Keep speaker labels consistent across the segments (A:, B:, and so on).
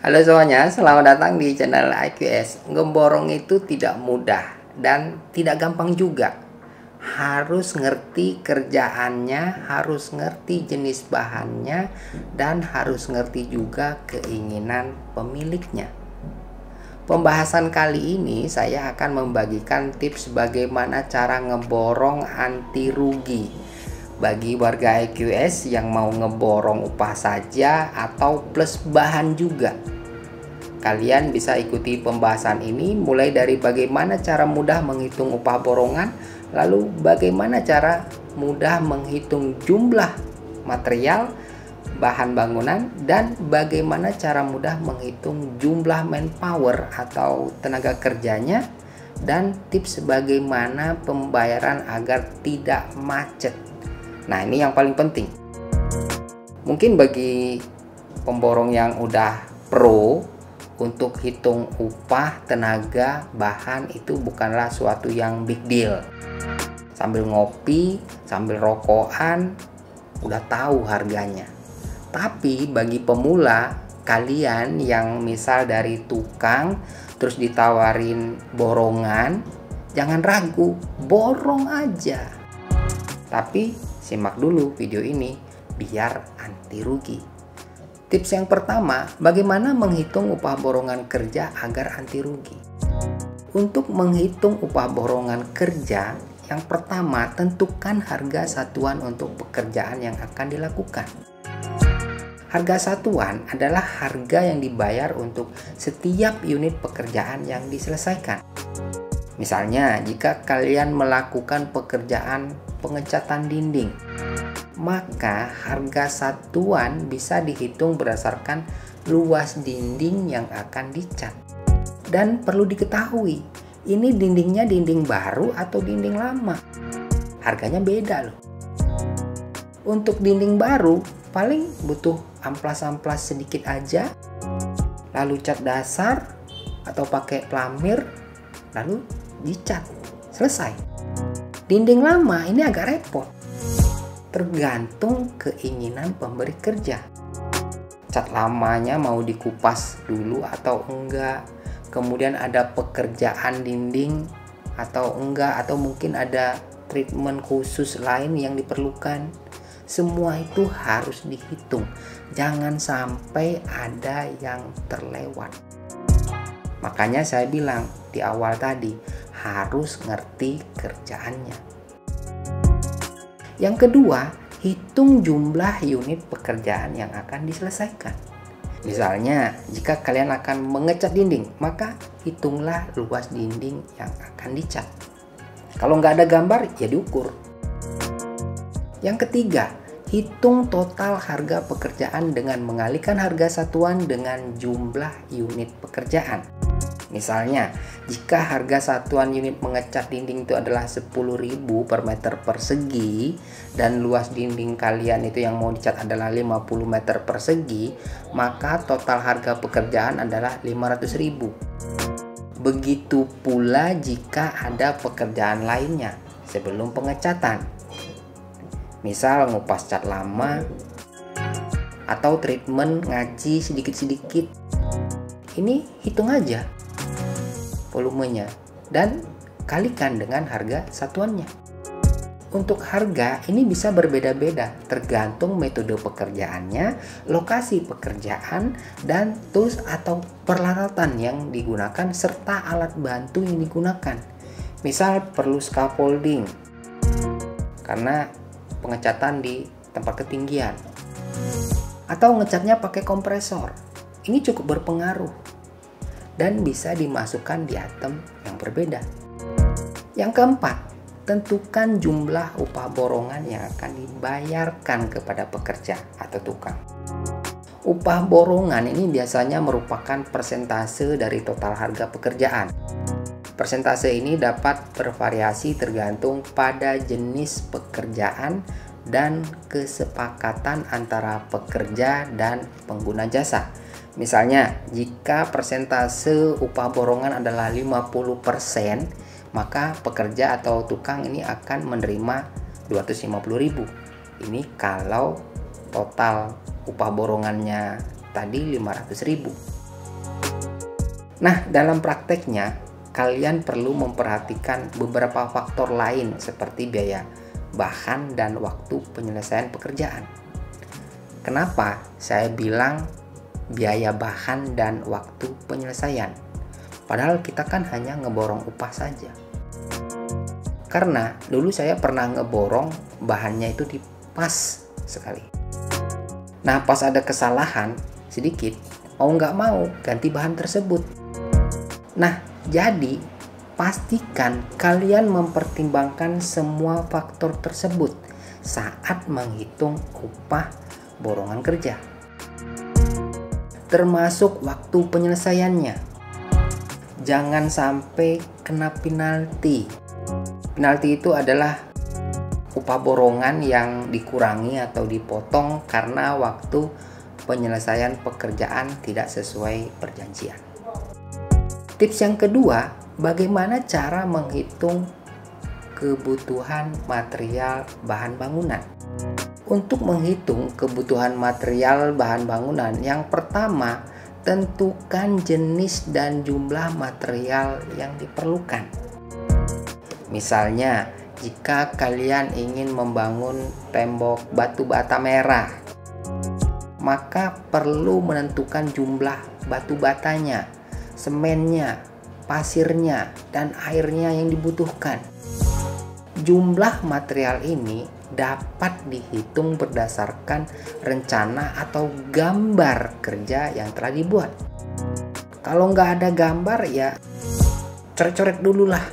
A: Halo semuanya, selamat datang di channel IQS. Ngeborong itu tidak mudah dan tidak gampang juga. Harus ngerti kerjaannya, harus ngerti jenis bahannya, dan harus ngerti juga keinginan pemiliknya. Pembahasan kali ini saya akan membagikan tips bagaimana cara ngeborong anti rugi bagi warga IQS yang mau ngeborong upah saja atau plus bahan juga. Kalian bisa ikuti pembahasan ini mulai dari bagaimana cara mudah menghitung upah borongan, lalu bagaimana cara mudah menghitung jumlah material, bahan bangunan, dan bagaimana cara mudah menghitung jumlah manpower atau tenaga kerjanya, dan tips bagaimana pembayaran agar tidak macet. Nah, ini yang paling penting. Mungkin bagi pemborong yang udah pro, untuk hitung upah, tenaga, bahan itu bukanlah suatu yang big deal. Sambil ngopi, sambil rokokan, udah tahu harganya. Tapi bagi pemula, kalian yang misal dari tukang, terus ditawarin borongan, jangan ragu, borong aja. Tapi simak dulu video ini biar anti rugi. Tips yang pertama, bagaimana menghitung upah borongan kerja agar anti rugi. Untuk menghitung upah borongan kerja, yang pertama tentukan harga satuan untuk pekerjaan yang akan dilakukan. Harga satuan adalah harga yang dibayar untuk setiap unit pekerjaan yang diselesaikan. Misalnya, jika kalian melakukan pekerjaan pengecatan dinding, maka harga satuan bisa dihitung berdasarkan luas dinding yang akan dicat. Dan perlu diketahui, ini dindingnya dinding baru atau dinding lama. Harganya beda loh. Untuk dinding baru, paling butuh amplas-amplas sedikit aja, lalu cat dasar atau pakai plamir, lalu dicat. Selesai. Dinding lama ini agak repot. Tergantung keinginan pemberi kerja. Cat lamanya mau dikupas dulu atau enggak. Kemudian ada pekerjaan dinding atau enggak. Atau mungkin ada treatment khusus lain yang diperlukan. Semua itu harus dihitung. Jangan sampai ada yang terlewat. Makanya saya bilang di awal tadi, harus ngerti kerjaannya. Yang kedua, hitung jumlah unit pekerjaan yang akan diselesaikan. Misalnya, jika kalian akan mengecat dinding, maka hitunglah luas dinding yang akan dicat. Kalau nggak ada gambar, ya diukur. Yang ketiga, hitung total harga pekerjaan dengan mengalihkan harga satuan dengan jumlah unit pekerjaan. Misalnya, jika harga satuan unit mengecat dinding itu adalah 10.000 per meter persegi dan luas dinding kalian itu yang mau dicat adalah 50 meter persegi, maka total harga pekerjaan adalah 500.000. Begitu pula jika ada pekerjaan lainnya sebelum pengecatan. Misal ngupas cat lama atau treatment ngaci sedikit-sedikit. Ini hitung aja volumenya dan kalikan dengan harga satuannya. Untuk harga ini bisa berbeda-beda tergantung metode pekerjaannya, lokasi pekerjaan, dan tools atau peralatan yang digunakan serta alat bantu yang digunakan. Misal perlu scaffolding karena pengecatan di tempat ketinggian, atau ngecatnya pakai kompresor. Ini cukup berpengaruh dan bisa dimasukkan di item yang berbeda. Yang keempat, tentukan jumlah upah borongan yang akan dibayarkan kepada pekerja atau tukang. Upah borongan ini biasanya merupakan persentase dari total harga pekerjaan. Persentase ini dapat bervariasi tergantung pada jenis pekerjaan dan kesepakatan antara pekerja dan pengguna jasa. Misalnya, jika persentase upah borongan adalah 50%, maka pekerja atau tukang ini akan menerima 250.000. Ini kalau total upah borongannya tadi 500.000. Nah, dalam prakteknya, kalian perlu memperhatikan beberapa faktor lain seperti biaya bahan dan waktu penyelesaian pekerjaan. Kenapa saya bilang biaya bahan dan waktu penyelesaian? Padahal kita kan hanya ngeborong upah saja. Karena dulu saya pernah ngeborong bahannya itu di pas sekali. Nah, pas ada kesalahan sedikit, mau nggak mau ganti bahan tersebut. Nah, jadi pastikan kalian mempertimbangkan semua faktor tersebut saat menghitung upah borongan kerja, termasuk waktu penyelesaiannya. Jangan sampai kena penalti. Penalti itu adalah upah borongan yang dikurangi atau dipotong karena waktu penyelesaian pekerjaan tidak sesuai perjanjian. Tips yang kedua, bagaimana cara menghitung kebutuhan material bahan bangunan? Untuk menghitung kebutuhan material bahan bangunan, yang pertama, tentukan jenis dan jumlah material yang diperlukan. Misalnya, jika kalian ingin membangun tembok batu bata merah, maka perlu menentukan jumlah batu batanya, semennya, pasirnya, dan airnya yang dibutuhkan. Jumlah material ini dapat dihitung berdasarkan rencana atau gambar kerja yang telah dibuat. Kalau nggak ada gambar, ya coret-coret dulu lah.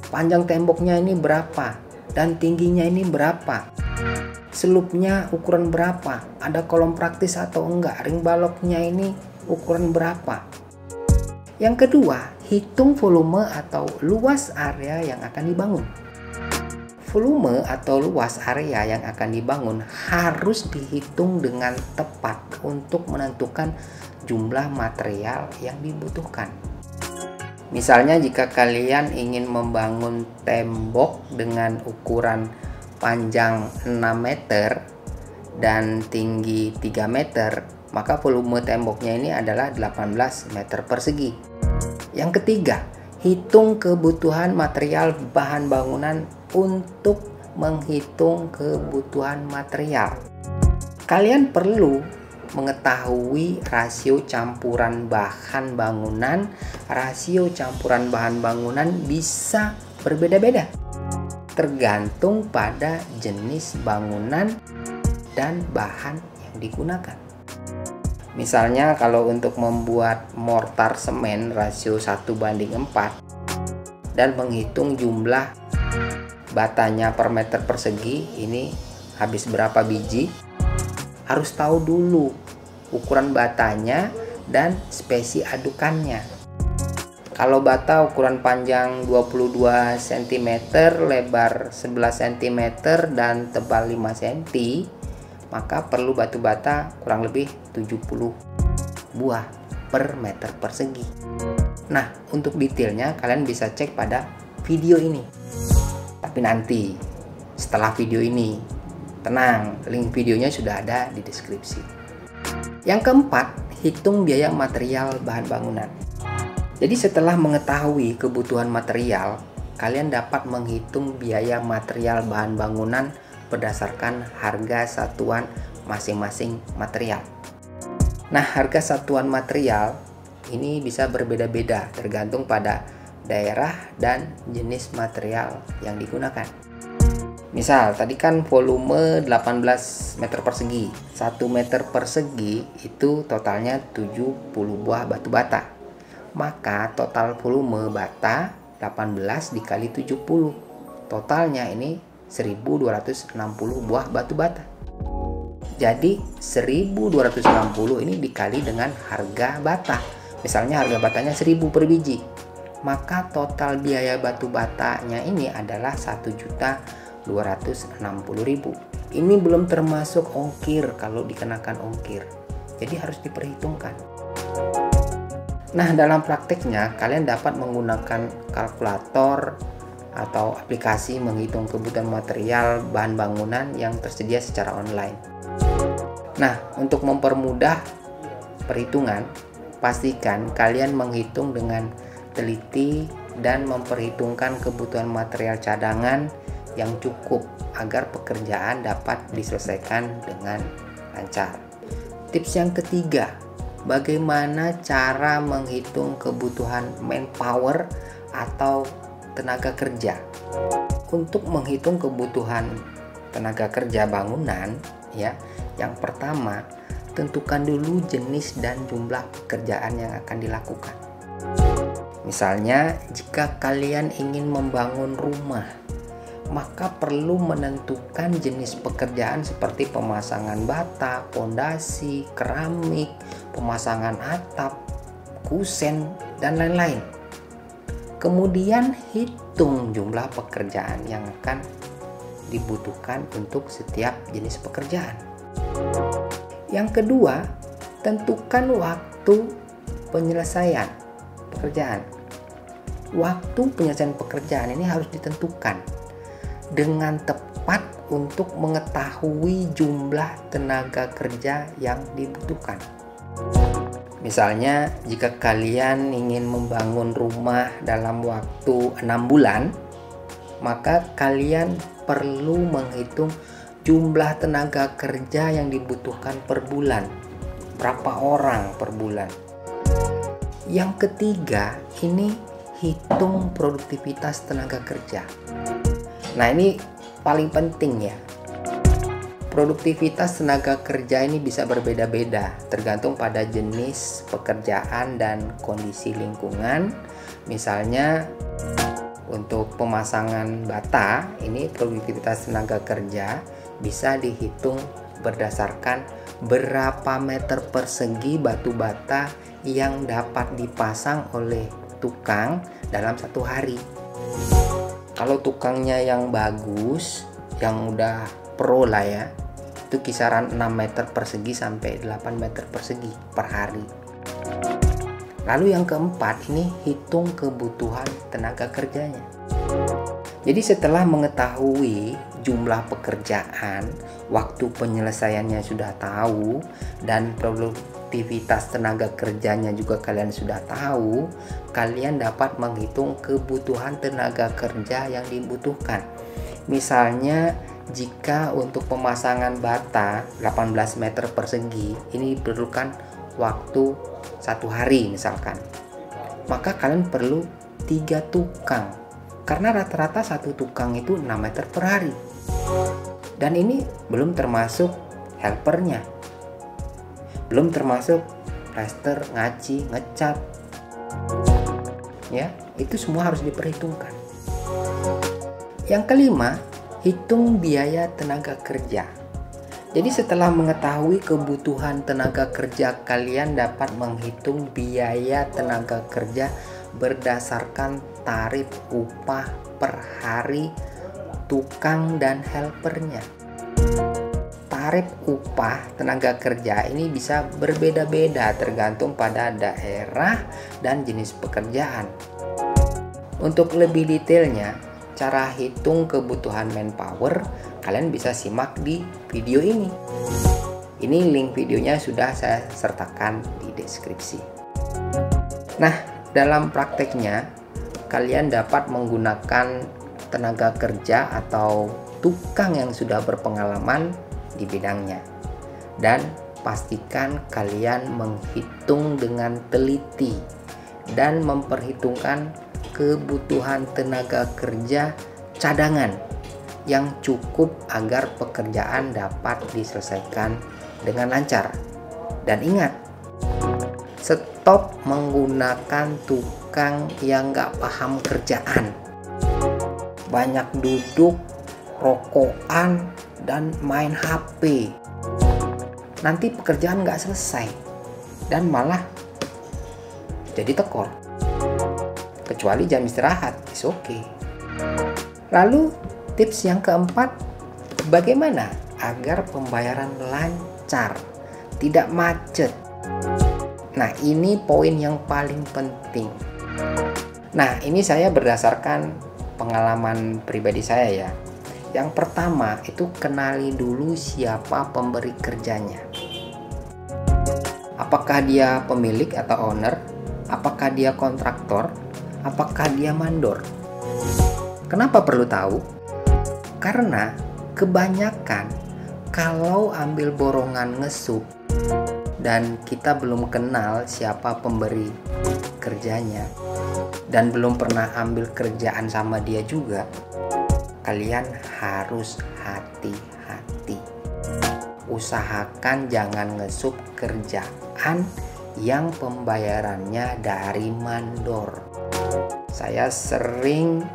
A: Panjang temboknya ini berapa, dan tingginya ini berapa. Selupnya ukuran berapa, ada kolom praktis atau enggak, ring baloknya ini ukuran berapa. Yang kedua, hitung volume atau luas area yang akan dibangun. Volume atau luas area yang akan dibangun harus dihitung dengan tepat untuk menentukan jumlah material yang dibutuhkan. Misalnya, jika kalian ingin membangun tembok dengan ukuran panjang 6 meter dan tinggi 3 meter, maka volume temboknya ini adalah 18 meter persegi. Yang ketiga, hitung kebutuhan material bahan bangunan. Untuk menghitung kebutuhan material, kalian perlu mengetahui rasio campuran bahan bangunan. Rasio campuran bahan bangunan bisa berbeda-beda, tergantung pada jenis bangunan dan bahan yang digunakan. Misalnya, kalau untuk membuat mortar semen rasio 1:4 dan menghitung jumlah batanya per meter persegi, ini habis berapa biji, harus tahu dulu ukuran batanya dan spesi adukannya. Kalau bata ukuran panjang 22 cm, lebar 11 cm, dan tebal 5 cm, maka perlu batu bata kurang lebih 70 buah per meter persegi. Nah, untuk detailnya kalian bisa cek pada video ini. Tapi nanti setelah video ini, tenang, link videonya sudah ada di deskripsi. Yang keempat, hitung biaya material bahan bangunan. Jadi setelah mengetahui kebutuhan material, kalian dapat menghitung biaya material bahan bangunan berdasarkan harga satuan masing-masing material. Nah, harga satuan material ini bisa berbeda-beda tergantung pada daerah dan jenis material yang digunakan. Misal, tadi kan volume 18 meter persegi. 1 meter persegi itu totalnya 70 buah batu bata. Maka total volume bata 18 dikali 70. Totalnya ini 1260 buah batu bata. Jadi 1260 ini dikali dengan harga bata. Misalnya harga batanya 1000 per biji. Maka total biaya batu batanya ini adalah 1.260.000. Ini belum termasuk ongkir kalau dikenakan ongkir. Jadi harus diperhitungkan. Nah, dalam prakteknya kalian dapat menggunakan kalkulator atau aplikasi menghitung kebutuhan material bahan bangunan yang tersedia secara online. Nah, untuk mempermudah perhitungan, pastikan kalian menghitung dengan teliti dan memperhitungkan kebutuhan material cadangan yang cukup agar pekerjaan dapat diselesaikan dengan lancar. Tips yang ketiga, bagaimana cara menghitung kebutuhan manpower atau tenaga kerja. Untuk menghitung kebutuhan tenaga kerja bangunan, ya, yang pertama, tentukan dulu jenis dan jumlah pekerjaan yang akan dilakukan. Misalnya, jika kalian ingin membangun rumah, maka perlu menentukan jenis pekerjaan seperti pemasangan bata, pondasi, keramik, pemasangan atap, kusen, dan lain-lain. Kemudian hitung jumlah pekerjaan yang akan dibutuhkan untuk setiap jenis pekerjaan. Yang kedua, tentukan waktu penyelesaian pekerjaan. Waktu penyelesaian pekerjaan ini harus ditentukan dengan tepat untuk mengetahui jumlah tenaga kerja yang dibutuhkan. Misalnya, jika kalian ingin membangun rumah dalam waktu 6 bulan, maka kalian perlu menghitung jumlah tenaga kerja yang dibutuhkan per bulan. Berapa orang per bulan? Yang ketiga, ini hitung produktivitas tenaga kerja. Nah, ini paling penting ya. Produktivitas tenaga kerja ini bisa berbeda-beda tergantung pada jenis pekerjaan dan kondisi lingkungan. Misalnya untuk pemasangan bata, ini produktivitas tenaga kerja bisa dihitung berdasarkan berapa meter persegi batu bata yang dapat dipasang oleh tukang dalam satu hari. Kalau tukangnya yang bagus, yang udah pro lah ya, itu kisaran 6 meter persegi sampai 8 meter persegi per hari. Lalu yang keempat, ini hitung kebutuhan tenaga kerjanya. Jadi setelah mengetahui jumlah pekerjaan, waktu penyelesaiannya sudah tahu, dan produktivitas tenaga kerjanya juga kalian sudah tahu, kalian dapat menghitung kebutuhan tenaga kerja yang dibutuhkan. Misalnya, jika untuk pemasangan bata 18 meter persegi ini diperlukan waktu 1 hari misalkan, maka kalian perlu 3 tukang karena rata-rata satu tukang itu 6 meter per hari, dan ini belum termasuk helpernya, belum termasuk plaster, ngaci, ngecat ya, itu semua harus diperhitungkan. Yang kelima, hitung biaya tenaga kerja. Jadi setelah mengetahui kebutuhan tenaga kerja, kalian dapat menghitung biaya tenaga kerja berdasarkan tarif upah per hari tukang dan helpernya. Tarif upah tenaga kerja ini bisa berbeda-beda tergantung pada daerah dan jenis pekerjaan. Untuk lebih detailnya, cara hitung kebutuhan manpower kalian bisa simak di video ini. Ini link videonya sudah saya sertakan di deskripsi. Nah, dalam prakteknya kalian dapat menggunakan tenaga kerja atau tukang yang sudah berpengalaman di bidangnya, dan pastikan kalian menghitung dengan teliti dan memperhitungkan kebutuhan tenaga kerja cadangan yang cukup agar pekerjaan dapat diselesaikan dengan lancar. Dan ingat, stop menggunakan tukang yang gak paham kerjaan, banyak duduk, rokokan, dan main HP. Nanti pekerjaan gak selesai dan malah jadi tekor. Kecuali jam istirahat, is okay. Lalu tips yang keempat, bagaimana agar pembayaran lancar, tidak macet. Nah, ini poin yang paling penting. Nah, ini saya berdasarkan pengalaman pribadi saya ya. Yang pertama itu kenali dulu siapa pemberi kerjanya. Apakah dia pemilik atau owner? Apakah dia kontraktor? Apakah dia mandor? Kenapa perlu tahu? Karena kebanyakan kalau ambil borongan ngesup dan kita belum kenal siapa pemberi kerjanya dan belum pernah ambil kerjaan sama dia juga, kalian harus hati-hati. Usahakan jangan ngesup kerjaan yang pembayarannya dari mandor. Saya sering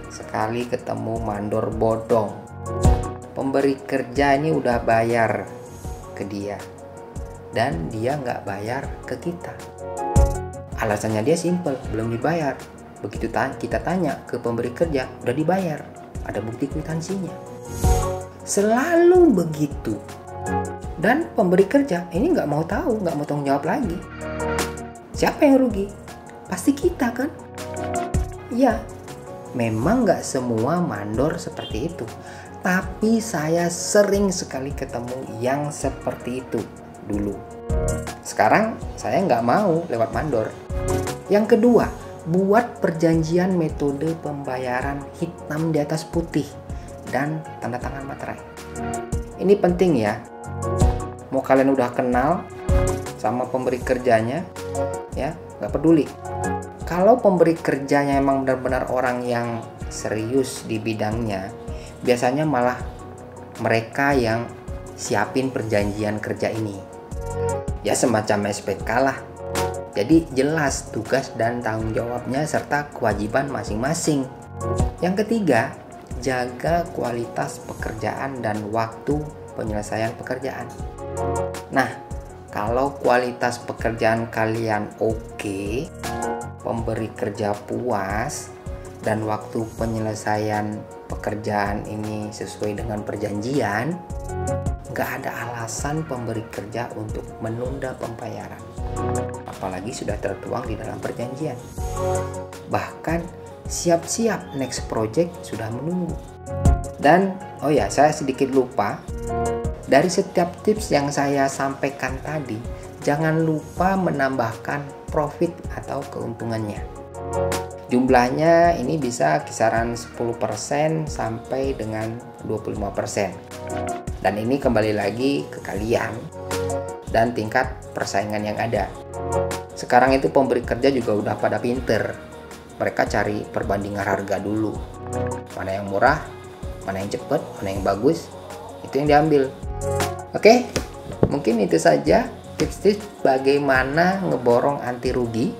A: sekali ketemu mandor bodong. Pemberi kerja ini udah bayar ke dia dan dia nggak bayar ke kita. Alasannya dia simple, belum dibayar. Begitu kita tanya ke pemberi kerja, udah dibayar, ada bukti kwitansinya. Selalu begitu. Dan pemberi kerja ini nggak mau tahu, nggak mau tanggung jawab lagi. Siapa yang rugi? Pasti kita kan? Ya, memang nggak semua mandor seperti itu. Tapi saya sering sekali ketemu yang seperti itu dulu. Sekarang saya nggak mau lewat mandor. Yang kedua, buat perjanjian metode pembayaran hitam di atas putih dan tanda tangan materai. Ini penting ya. Mau kalian udah kenal sama pemberi kerjanya, ya nggak peduli. Kalau pemberi kerjanya emang benar-benar orang yang serius di bidangnya, biasanya malah mereka yang siapin perjanjian kerja ini. Ya semacam SPK lah. Jadi jelas tugas dan tanggung jawabnya serta kewajiban masing-masing. Yang ketiga, jaga kualitas pekerjaan dan waktu penyelesaian pekerjaan. Nah, kalau kualitas pekerjaan kalian oke, pemberi kerja puas, dan waktu penyelesaian pekerjaan ini sesuai dengan perjanjian, nggak ada alasan pemberi kerja untuk menunda pembayaran. Apalagi sudah tertuang di dalam perjanjian. Bahkan siap-siap next project sudah menunggu. Dan oh ya, saya sedikit lupa. Dari setiap tips yang saya sampaikan tadi, jangan lupa menambahkan profit atau keuntungannya. Jumlahnya ini bisa kisaran 10% sampai dengan 25%. Dan ini kembali lagi ke kalian dan tingkat persaingan yang ada. Sekarang itu pemberi kerja juga udah pada pinter. Mereka cari perbandingan harga dulu. Mana yang murah, mana yang cepat, mana yang bagus, itu yang diambil. Oke, mungkin itu saja tips-tips bagaimana ngeborong anti rugi.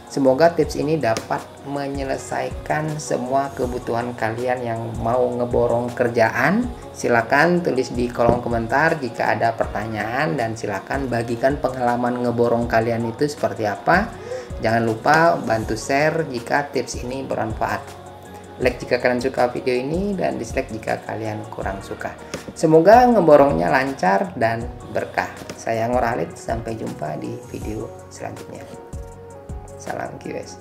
A: Semoga tips ini dapat menyelesaikan semua kebutuhan kalian yang mau ngeborong kerjaan. Silakan tulis di kolom komentar jika ada pertanyaan dan silakan bagikan pengalaman ngeborong kalian itu seperti apa. Jangan lupa bantu share jika tips ini bermanfaat. Like jika kalian suka video ini dan dislike jika kalian kurang suka. Semoga ngeborongnya lancar dan berkah. Saya Ngor Khalid, sampai jumpa di video selanjutnya. Salam QS.